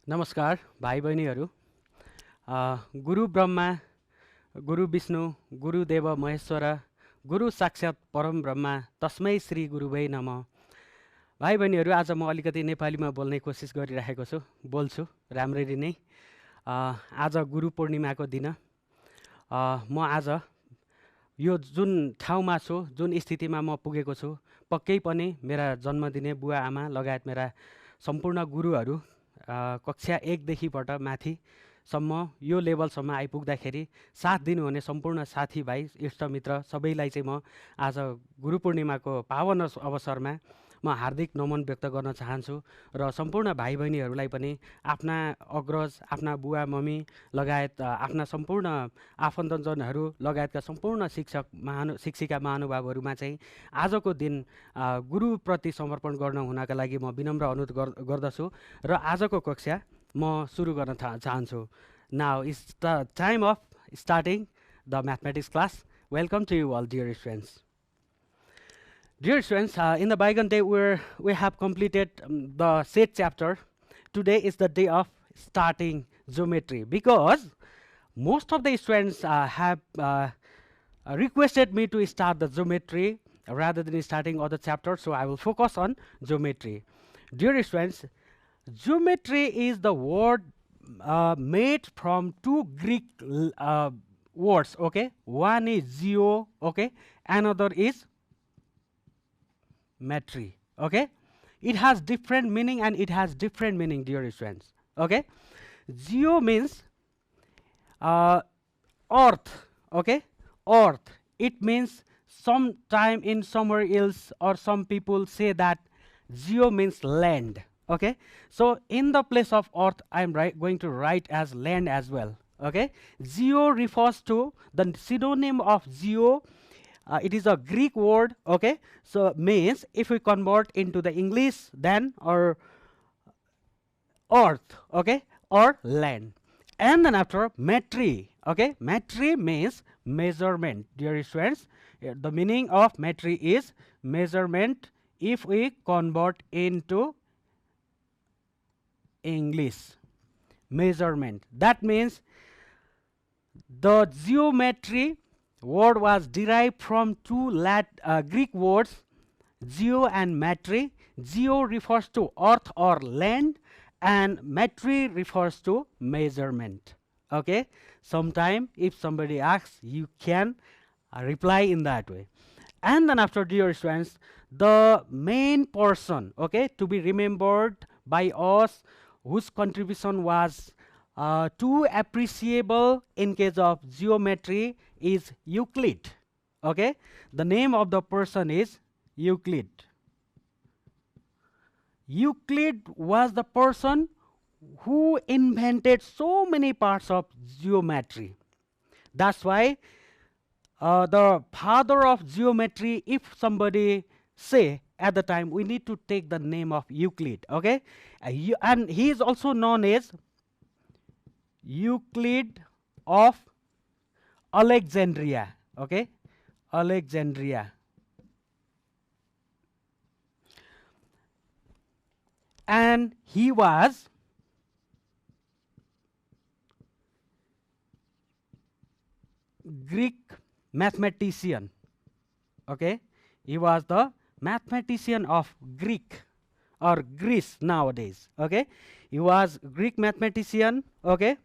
नमस्कार भाइ बहिनीहरू। गुरु ब्रह्मा, गुरु विष्णु, गुरुदेव महेश्वर, गुरु साक्षात् परम ब्रह्मा, तस्मै श्री गुरुवै नमः। भाइ बहिनीहरू, आज म अलिकति नेपालीमा बोल्ने कोसिस गरिरहेको छु, बोल्छु राम्ररी नै। आज गुरु पूर्णिमाको दिन म आज यो जुन ठाउँमा छु, जुन स्थितिमा म पुगेको छु, पक्कै पनि मेरा जन्मदिने बुवा आमा लगायत मेरा सम्पूर्ण गुरुहरू कक्षा 1 देखिबाट माथिसम्म यो लेभलसम्म आइपुग्दाखेरि साथ दिनुहुने सम्पूर्ण साथीभाइ इष्टमित्र सबैलाई चाहिँ म आज गुरु पूर्णिमाको पावन अवसरमा म हार्दिक नमन व्यक्त गर्न चाहन्छु र सम्पूर्ण भाइ बहिनीहरूलाई पनि आफ्ना अग्रज, आफ्ना बुवा मम्मी लगायत आफ्ना सम्पूर्ण आफन्तजनहरू लगायतका सम्पूर्ण शिक्षिका महानुभावहरूमा चाहिँ आजको दिन गुरुप्रति समर्पण गर्न हुनका लागि म विनम्र अनुरोध गर्दछु र आजको कक्षा म सुरु गर्न चाहन्छु। Now is the time of starting the mathematics class. Welcome to you all dear students. Dear students, in the bygone day we have completed the set chapter. Today is the day of starting geometry because most of the students have requested me to start the geometry rather than starting other chapters, so I will focus on geometry. Dear students, geometry is the word made from two Greek words, okay? One is geo, okay? Another is metry, okay? It has different meaning and it has different meaning, dear students, okay? Geo means earth, okay? Earth. It means sometime in somewhere else, or some people say that geo means land, okay? So in the place of earth, I am going to write as land as well, okay? Geo refers to the synonym of geo. It is a Greek word, okay? So means if we convert into the English, then or earth, okay, or land. And then after metry, okay? Metry means measurement, dear students. The meaning of metry is measurement if we convert into English. Measurement. That means the geometry word was derived from two Greek words, geo and metry. Geo refers to earth or land and metry refers to measurement, okay? Sometime if somebody asks, you can reply in that way. And then after, dear students, the main person, okay, to be remembered by us, whose contribution was too appreciable in case of geometry, is Euclid, okay? The name of the person is Euclid. Euclid was the person who invented so many parts of geometry. That's why the father of geometry, if somebody say at the time, we need to take the name of Euclid, okay? And he is also known as Euclid of Alexandria, okay? Alexandria. And he was Greek mathematician, okay? He was the mathematician of Greek or Greece nowadays, okay? He was Greek mathematician, okay?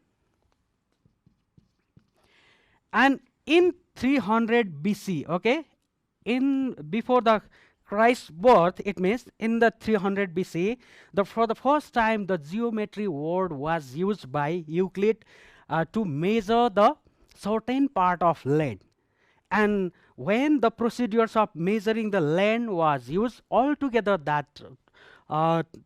And in 300 BC, okay, in before the Christ's birth, it means in the 300 BC, for the first time the geometry word was used by Euclid to measure the certain part of land. And when the procedures of measuring the land was used, altogether that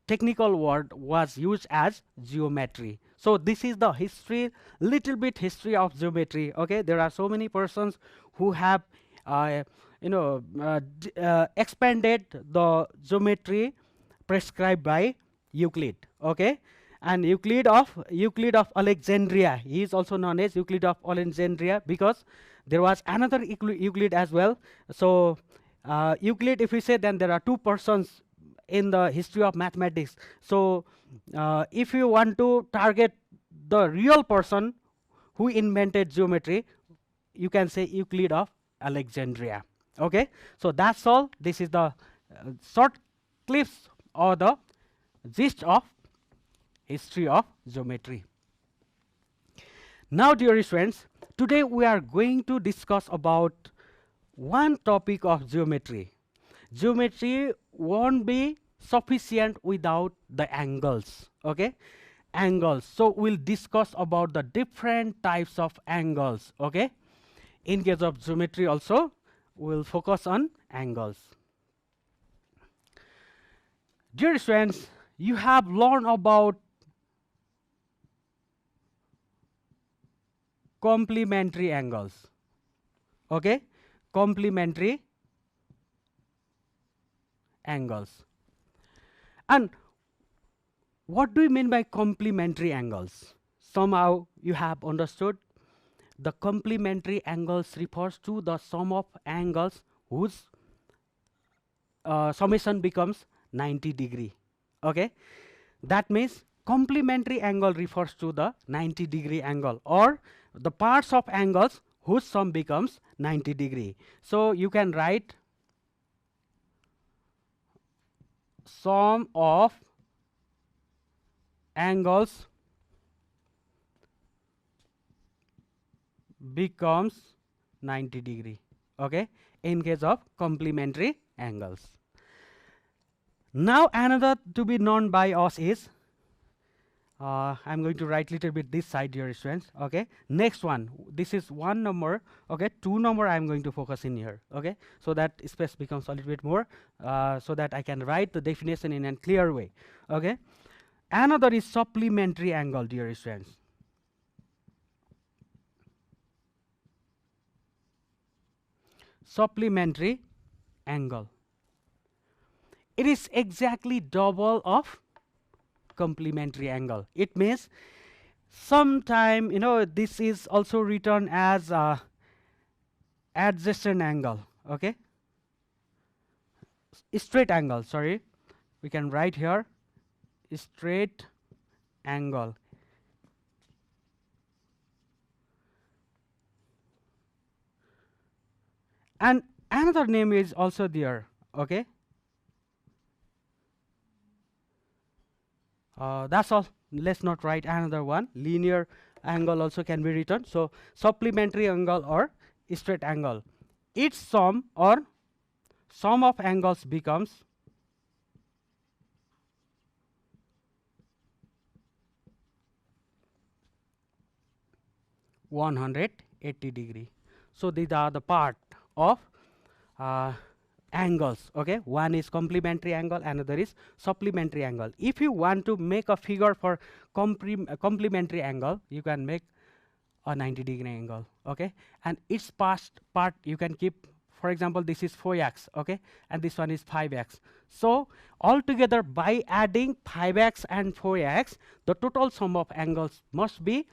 technical word was used as geometry. So this is the history, little bit history of geometry, okay? There are so many persons who have expanded the geometry prescribed by Euclid, okay? And Euclid of Alexandria, he is also known as Euclid of Alexandria because there was another Euclid as well. So Euclid, if we say, then there are two persons in the history of mathematics. So if you want to target the real person who invented geometry, you can say Euclid of Alexandria. Okay, so that's all. This is the short clips or the gist of history of geometry. Now, dear students, today we are going to discuss about one topic of geometry. Geometry won't be sufficient without the angles. Okay, angles. So we'll discuss about the different types of angles. Okay, in case of geometry also we'll focus on angles. Dear students, you have learned about complementary angles. Okay, complementary angles. And what do you mean by complementary angles? Somehow you have understood. The complementary angles refers to the sum of angles whose summation becomes 90 degree. Okay, that means complementary angle refers to the 90 degree angle, or the parts of angles whose sum becomes 90 degree. So you can write sum of angles becomes 90 degree. Okay, in case of complementary angles. Now another to be known by us is I'm going to write little bit this side here, students. Okay, next one, this is 1 number. Okay, 2 number I'm going to focus in here. Okay, so that space becomes a little bit more, so that I can write the definition in a clear way. Okay, another is supplementary angle, dear students. Supplementary angle, it is exactly double of complementary angle. It means sometime, you know, this is also written as adjacent angle. Okay, straight angle, sorry, we can write here straight angle. And another name is also there. Okay, that's all. Let's not write another one. Linear angle also can be written. So supplementary angle or straight angle, its sum or sum of angles becomes 180 degree. So these are the part of angles. Okay, one is complementary angle, another is supplementary angle. If you want to make a figure for complementary angle, you can make a 90 degree angle. Okay, and its past part you can keep. For example, this is 4x. Okay, and this one is 5x. So altogether, by adding 5x and 4x, the total sum of angles must be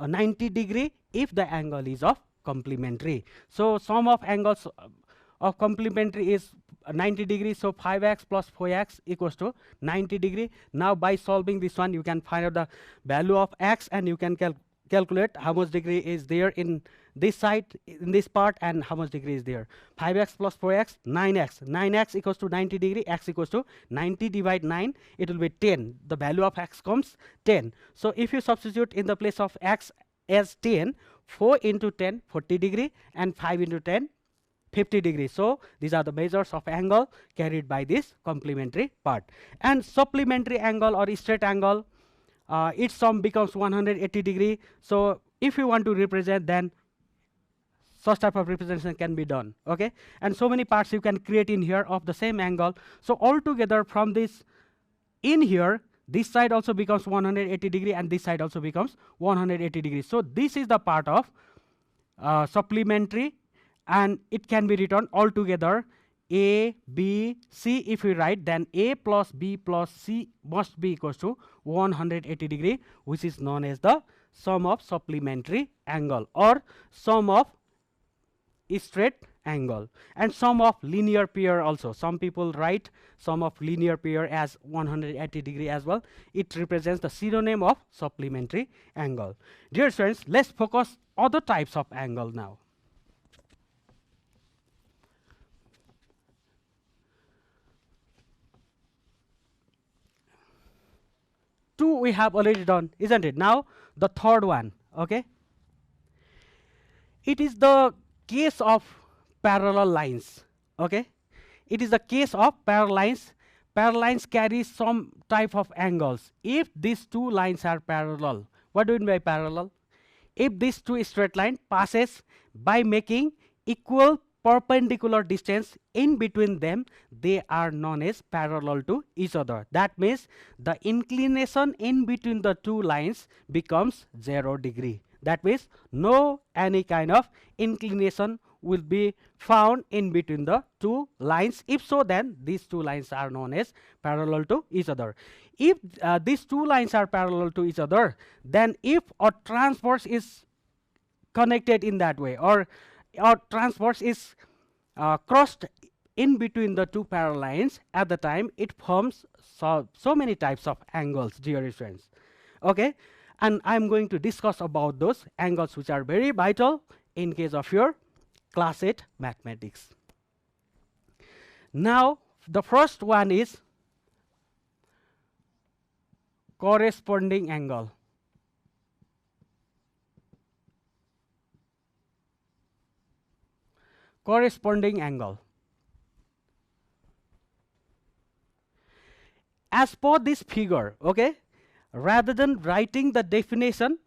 90 degree if the angle is of complementary. So sum of angles of complementary is 90 degree. So 5x plus 4x equals to 90 degree. Now by solving this one, you can find out the value of x, and you can calculate how much degree is there in this side, in this part, and how much degree is there. 5x plus 4x, 9x. 9x equals to 90 degree. X equals to 90 divide 9. It will be 10. The value of x comes 10. So if you substitute in the place of x as 10, 4 into 10, 40 degree, and 5 into 10, 50 degrees. So these are the measures of angle carried by this complementary part. And supplementary angle or straight angle, its sum becomes 180 degree. So if you want to represent, then such type of representation can be done. Okay, and so many parts you can create in here of the same angle. So altogether from this in here, this side also becomes 180 degree, and this side also becomes 180 degrees. So this is the part of supplementary, and it can be written altogether A, B, C. If we write, then A plus B plus C must be equals to 180 degree, which is known as the sum of supplementary angle or sum of straight angle. And sum of linear pair also. Some people write sum of linear pair as 180 degree as well. It represents the synonym of supplementary angle. Dear students, let's focus other types of angle now. Two we have already done, isn't it? Now the third one, okay? It is the case of parallel lines, okay? It is the case of parallel lines. Parallel lines carry some type of angles. If these two lines are parallel, what do you mean by parallel? If these two straight line passes by making equal perpendicular distance in between them, they are known as parallel to each other. That means the inclination in between the two lines becomes 0 degree. That means no any kind of inclination will be found in between the two lines. If so, then these two lines are known as parallel to each other. If these two lines are parallel to each other, then if a transverse is connected in that way, or transverse is crossed in between the two parallel lines, at the time it forms so many types of angles, dear friends. Okay, and I'm going to discuss about those angles which are very vital in case of your class 8 mathematics. Now the first one is corresponding angle. Corresponding angle. As per this figure, okay, rather than writing the definition,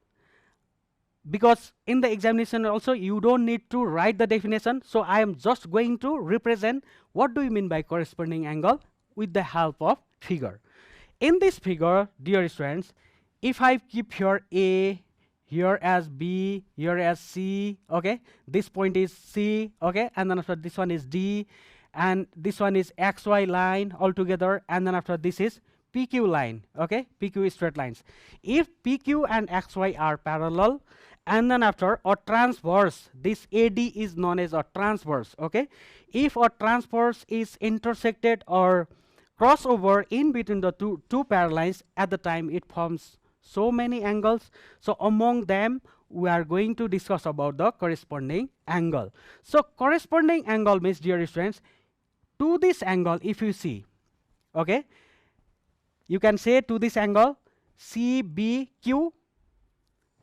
because in the examination also you don't need to write the definition, so I am just going to represent what do you mean by corresponding angle with the help of figure. In this figure, dear students, if I keep here A, here as B, here as C, okay, this point is C, okay, and then after this one is D, and this one is XY line altogether, and then after this is PQ line, okay, PQ straight lines. If PQ and XY are parallel, and then after a transverse, this AD is known as a transverse, okay. If a transverse is intersected or crossover in between the two parallel lines, at the time it forms so many angles. So among them we are going to discuss about the corresponding angle. So corresponding angle means, dear students, to this angle, if you see, okay, you can say to this angle CBQ,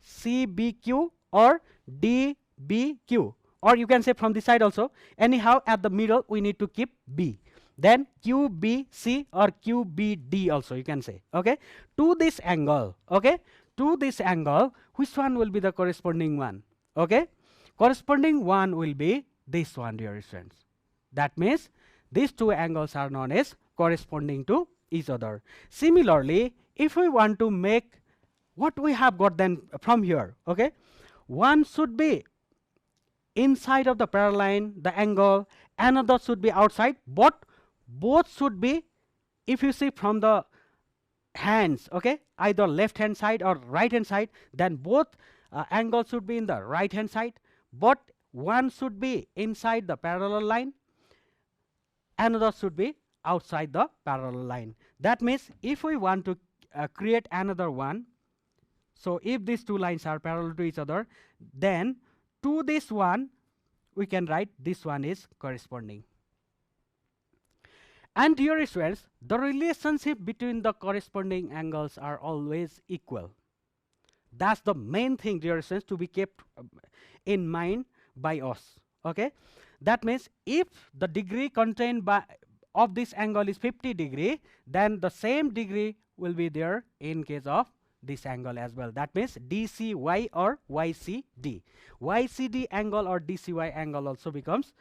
CBQ or DBQ, or you can say from this side also. Anyhow, at the middle we need to keep B. Then QBC or QBD also you can say, okay. To this angle, okay, to this angle, which one will be the corresponding one? Okay, corresponding one will be this one, dear students. That means these two angles are known as corresponding to each other. Similarly, if we want to make what we have got then from here, okay, one should be inside of the parallel line, the angle, another should be outside, but both should be, if you see from the hands, okay, either left hand side or right hand side, then both angles should be in the right hand side, but one should be inside the parallel line, another should be outside the parallel line. That means if we want to create another one, so if these two lines are parallel to each other, then to this one we can write this one is corresponding. And dear students, the relationship between the corresponding angles are always equal. That's the main thing, dear students, to be kept in mind by us, okay. That means if the degree contained by of this angle is 50 degree, then the same degree will be there in case of this angle as well. That means DCY or YCD. YCD angle or DCY angle also becomes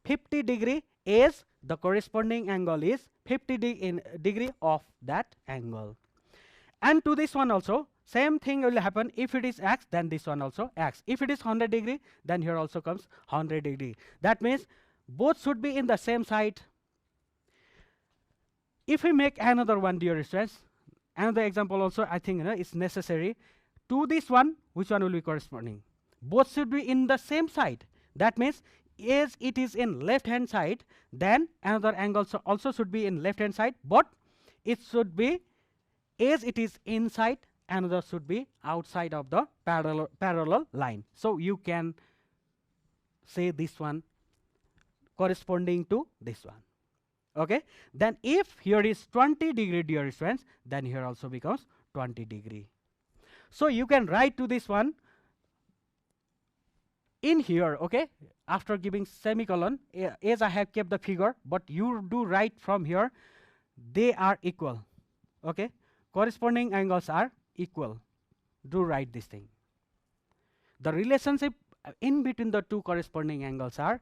50 degree as the corresponding angle is 50 degree of that angle. And to this one also same thing will happen. If it is X, then this one also X. If it is 100 degree, then here also comes 100 degree. That means both should be in the same side. If we make another one, dear students, another example also I think is necessary. To this one, which one will be corresponding? Both should be in the same side. That means as it is in left hand side, then another angle also should be in left hand side, but it should be, as it is inside, another should be outside of the parallel line. So you can say this one corresponding to this one. Okay, then if here is 20° dear students, then here also becomes 20°. So you can write to this one in here, okay, after giving semicolon, as I have kept the figure, but you do write from here, they are equal. Okay, corresponding angles are equal. Do write this thing. The relationship in between the two corresponding angles are,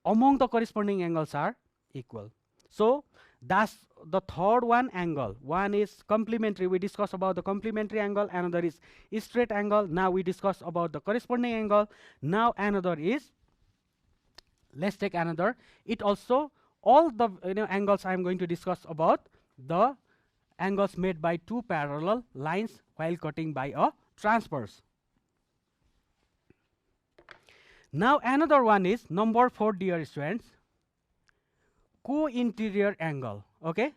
among the corresponding angles are equal. So that's the third one angle. One is complementary. We discuss about the complementary angle. Another is straight angle. Now we discuss about the corresponding angle. Now another is, let's take another. It also, all the angles I am going to discuss about the angles made by two parallel lines while cutting by a transverse. Now another one is number 4, dear students, co-interior angle. Okay,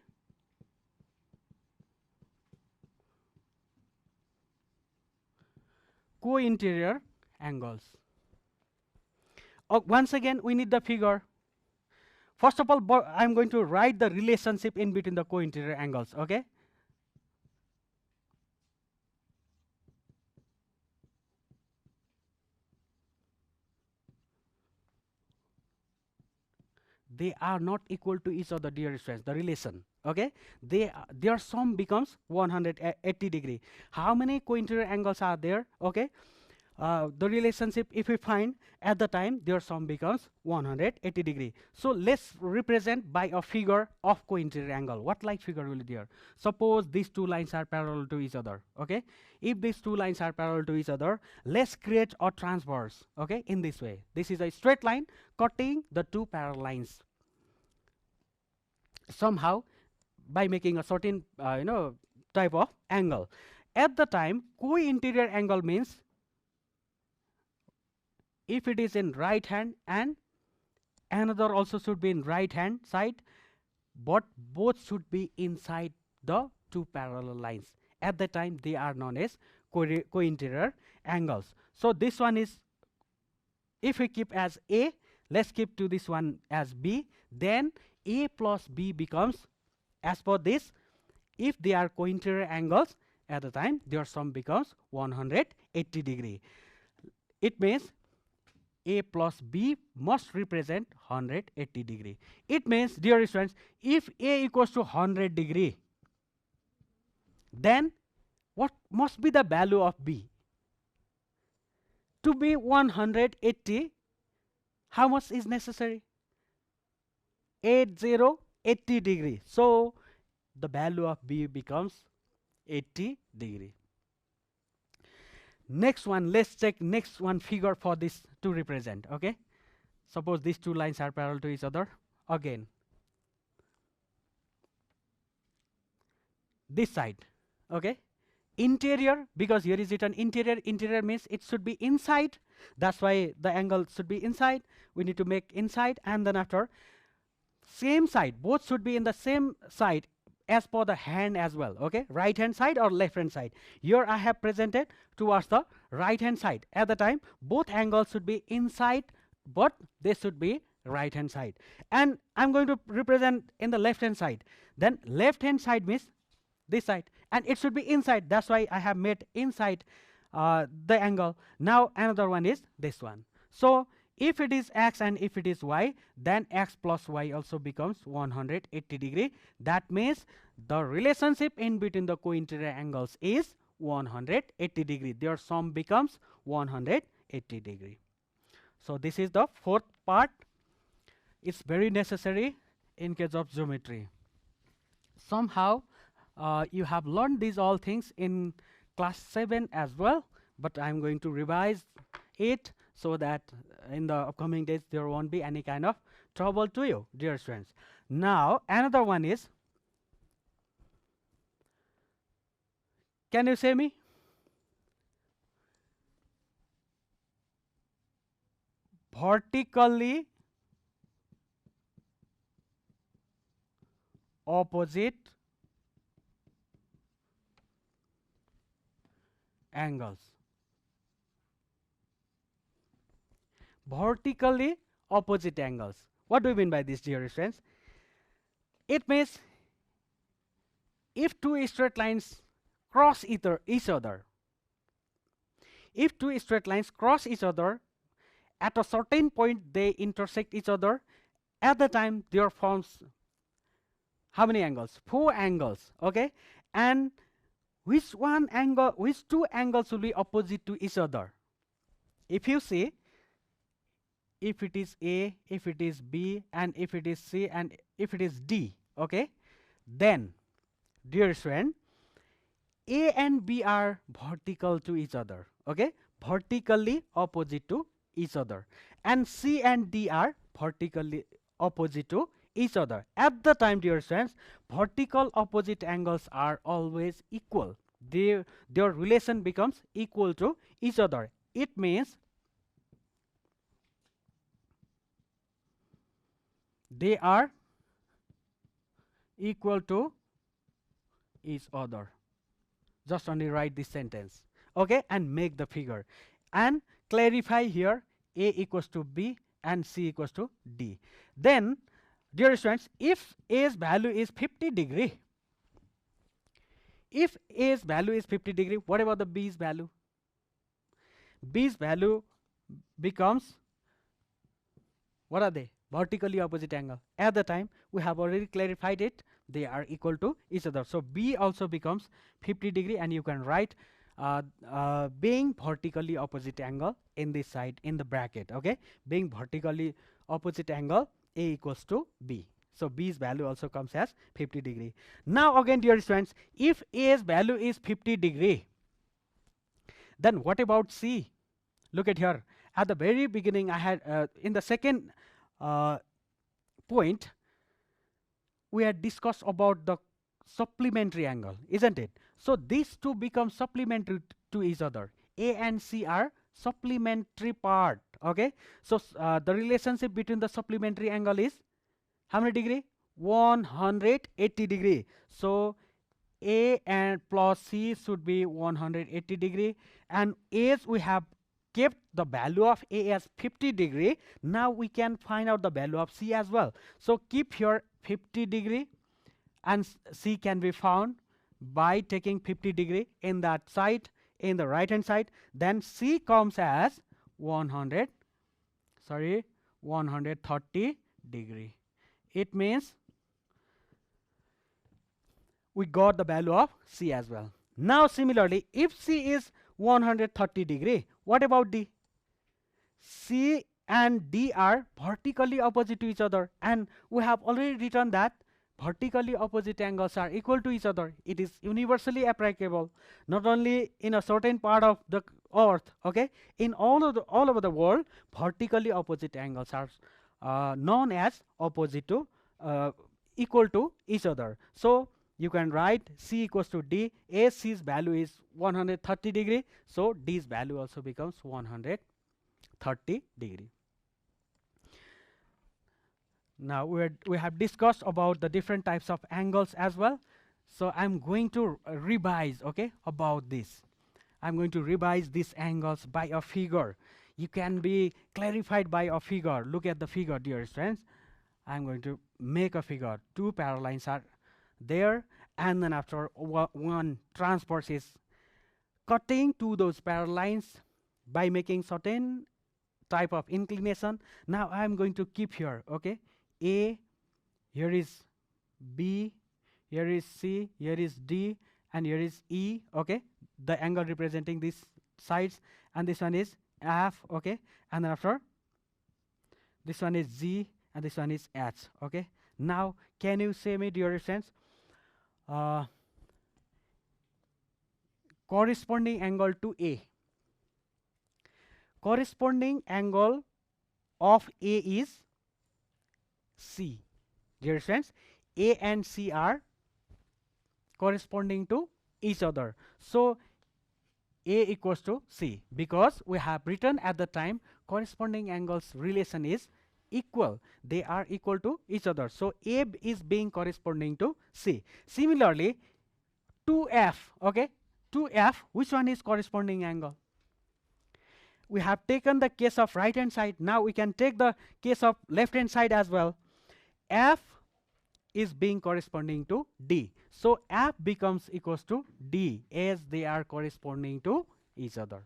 co-interior angles. Once again we need the figure. First of all, I'm going to write the relationship in between the co-interior angles. Okay, they are not equal to each other, dear students. The relation, okay, their sum becomes 180°. How many co-interior angles are there? Okay, the relationship, if we find at the time, their sum becomes 180°. So let's represent by a figure of co-interior angle. What like figure will be there? Suppose these two lines are parallel to each other. Okay, if these two lines are parallel to each other, let's create a transverse. Okay, in this way, this is a straight line cutting the two parallel lines somehow by making a certain type of angle. At the time, co-interior angle means if it is in right hand and another also should be in right hand side, but both should be inside the two parallel lines. At the time, they are known as co-interior angles. So this one is, if we keep as A, let's keep to this one as B, then A plus B becomes, as per this, if they are co-interior angles, at the time their sum becomes 180°. It means A plus B must represent 180°. It means, dear students, if A equals to 100°, then what must be the value of B? To be 180, how much is necessary? 80°. So the value of B becomes 80°. Next one, let's check next one figure for this to represent. Okay, suppose these two lines are parallel to each other. Again, this side, okay, interior, because here is written interior. Interior means it should be inside. That's why the angle should be inside. We need to make inside, and then after, same side, both should be in the same side as per the hand as well. Okay, right hand side or left hand side. Here I have presented towards the right hand side. At the time, both angles should be inside, but they should be right hand side. And I'm going to represent in the left hand side. Then left hand side means this side, and it should be inside. That's why I have made inside the angle. Now another one is this one. So if it is x and if it is y, then x plus y also becomes 180°. That means the relationship in between the co-interior angles is 180°. Their sum becomes 180°. So this is the fourth part. It's very necessary in case of geometry. Somehow you have learned these all things in class 7 as well, but I'm going to revise it so that in the upcoming days there won't be any kind of trouble to you, dear students. Now another one is, can you say me? Vertically opposite angles. Vertically opposite angles. What do we mean by this, dear friends? It means if two straight lines cross each other, if two straight lines cross each other, at a certain point they intersect each other, at the time there forms how many angles? 4 angles, okay? And which two angles will be opposite to each other? If you see, if it is A, if it is B, and if it is C, and if it is D, okay? Then, dear friend, A and B are vertical to each other, okay? Vertically opposite to each other. And C and D are vertically opposite to each other. At the time, dear friends, vertical opposite angles are always equal. Their relation becomes equal to each other. It means they are equal to each other. Just only write this sentence, okay, and make the figure and clarify here A equals to B and C equals to D. Then, dear students, if A's value is 50 degree, if A's value is 50 degree, what about the B's value? B's value becomes, what are they? Vertically opposite angle. At the time, we have already clarified it. They are equal to each other. So B also becomes 50 degree, and you can write being vertically opposite angle in this side in the bracket, okay? Being vertically opposite angle, A equals to B. So B's value also comes as 50 degree. Now again, dear students, if A's value is 50 degree, then what about C? Look at here. At the very beginning, I had in the second point, we had discussed about the supplementary angle, isn't it? So these two become supplementary to each other. A and C are supplementary part, okay? So the relationship between the supplementary angle is how many degree? 180 degree. So A and plus C should be 180 degree, and as we have kept the value of A as 50 degree, now we can find out the value of C as well. So keep here 50 degree, and C can be found by taking 50 degree in that side, in the right hand side. Then C comes as 130 degree. It means we got the value of C as well. Now similarly, if C is 130 degree, what about D? C and D are vertically opposite to each other, and we have already written that vertically opposite angles are equal to each other. It is universally applicable, not only in a certain part of the earth, okay? In all over the world, vertically opposite angles are known as opposite to equal to each other. So you can write C equals to D. As C's value is 130 degree, so D's value also becomes 130 degree. Now we have discussed about the different types of angles as well. So I'm going to revise, okay, about this. I'm going to revise these angles by a figure. You can be clarified by a figure. Look at the figure, dear friends. I'm going to make a figure. Two parallel lines are there, and then after one transverse is cutting to those parallel lines by making certain type of inclination. Now I'm going to keep here, okay, A, here is B, here is C, here is D, and here is E, okay, the angle representing these sides, and this one is F, okay, and then after this one is G, and this one is H, okay. Now can you say me, dear friends, corresponding angle to A? Corresponding angle of A is C. Dear friends, A and C are corresponding to each other. So A equals to C, because we have written at the time corresponding angles relation is equal. They are equal to each other. So A is being corresponding to C. Similarly, 2F, okay, 2F, which one is corresponding angle? We have taken the case of right hand side. Now we can take the case of left hand side as well. F is being corresponding to D. So F becomes equals to D as they are corresponding to each other.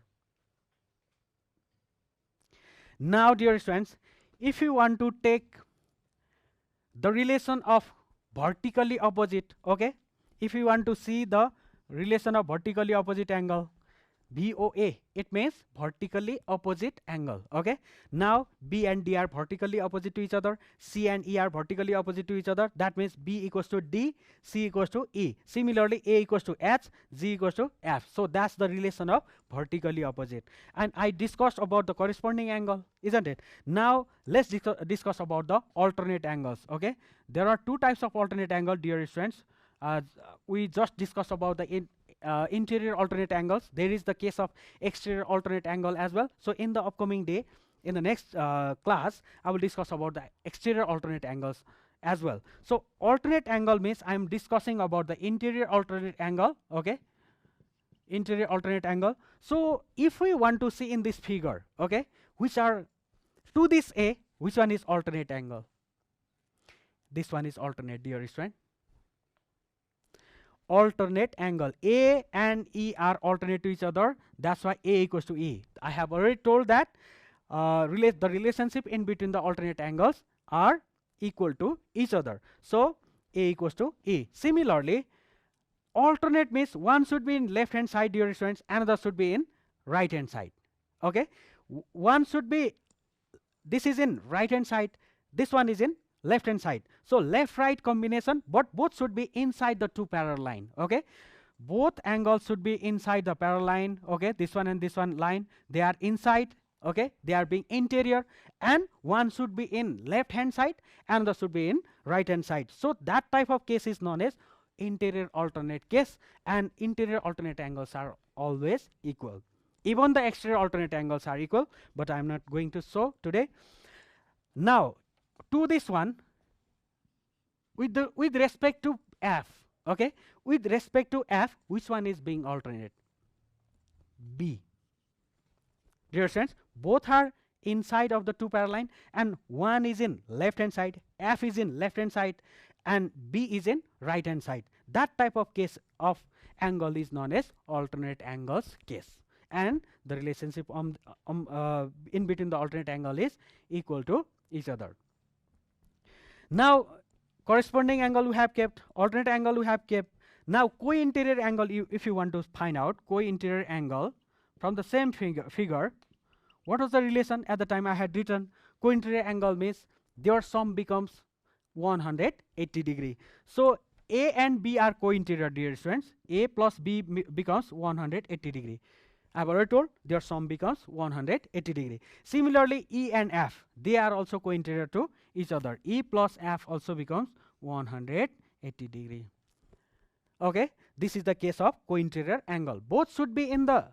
Now, dear students, if you want to take the relation of vertically opposite, okay, if you want to see the relation of vertically opposite angle, VOA, it means vertically opposite angle, okay. Now B and D are vertically opposite to each other, C and E are vertically opposite to each other. That means B equals to D, C equals to E. Similarly, A equals to H, G equals to F. So that's the relation of vertically opposite. And I discussed about the corresponding angle, isn't it? Now let's discuss about the alternate angles, okay. There are two types of alternate angle, dear students. We just discussed about the interior alternate angles. There is the case of exterior alternate angle as well. So in the upcoming day, in the next class, I will discuss about the exterior alternate angles as well. So alternate angle means I am discussing about the interior alternate angle, okay, interior alternate angle. So if we want to see in this figure, okay, which are to this A, which one is alternate angle? This one is alternate, dear student. Alternate angle. A and E are alternate to each other. That's why A equals to E. I have already told that the relationship in between the alternate angles are equal to each other. So A equals to E. Similarly, alternate means one should be in left hand side, dear students, another should be in right hand side. Okay, one should be, this is in right hand side, this one is in left hand side. So left right combination, but both should be inside the two parallel line, okay. Both angles should be inside the parallel line, okay. This one and this one line, they are inside, okay, they are being interior, and one should be in left hand side, another should be in right hand side. So that type of case is known as interior alternate case, and interior alternate angles are always equal. Even the exterior alternate angles are equal, but I am not going to show today. Now to this one, with respect to F, okay, with respect to F, which one is being alternate? B. Dear friends, both are inside of the two parallel line, and one is in left hand side, F is in left hand side, and B is in right hand side. That type of case of angle is known as alternate angles case, and the relationship in between the alternate angle is equal to each other. Now corresponding angle we have kept, alternate angle we have kept. Now co-interior angle, if you want to find out co-interior angle from the same figure, what was the relation at the time I had written? Co-interior angle means their sum becomes 180 degree. So A and B are co-interior, dear students. A plus B becomes 180 degree. I have already told their sum becomes 180 degree. Similarly, E and F, they are also co-interior to each other. E plus F also becomes 180 degree. Okay, this is the case of co-interior angle. Both should be in the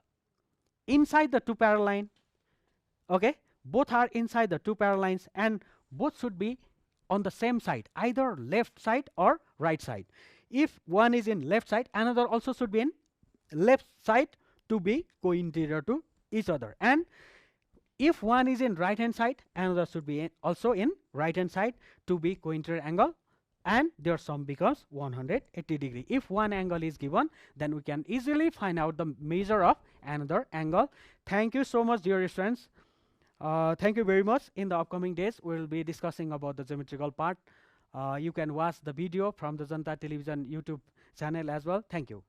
inside the two parallel line. Okay, both are inside the two parallel lines, and both should be on the same side, either left side or right side. If one is in left side, another also should be in left side to be co-interior to each other. And if one is in right hand side, another should be also in right hand side to be co-interior angle, and their sum becomes 180 degree. If one angle is given, then we can easily find out the measure of another angle. Thank you so much, dear students. Thank you very much. In the upcoming days, we will be discussing about the geometrical part. You can watch the video from the Janta Television YouTube channel as well. Thank you.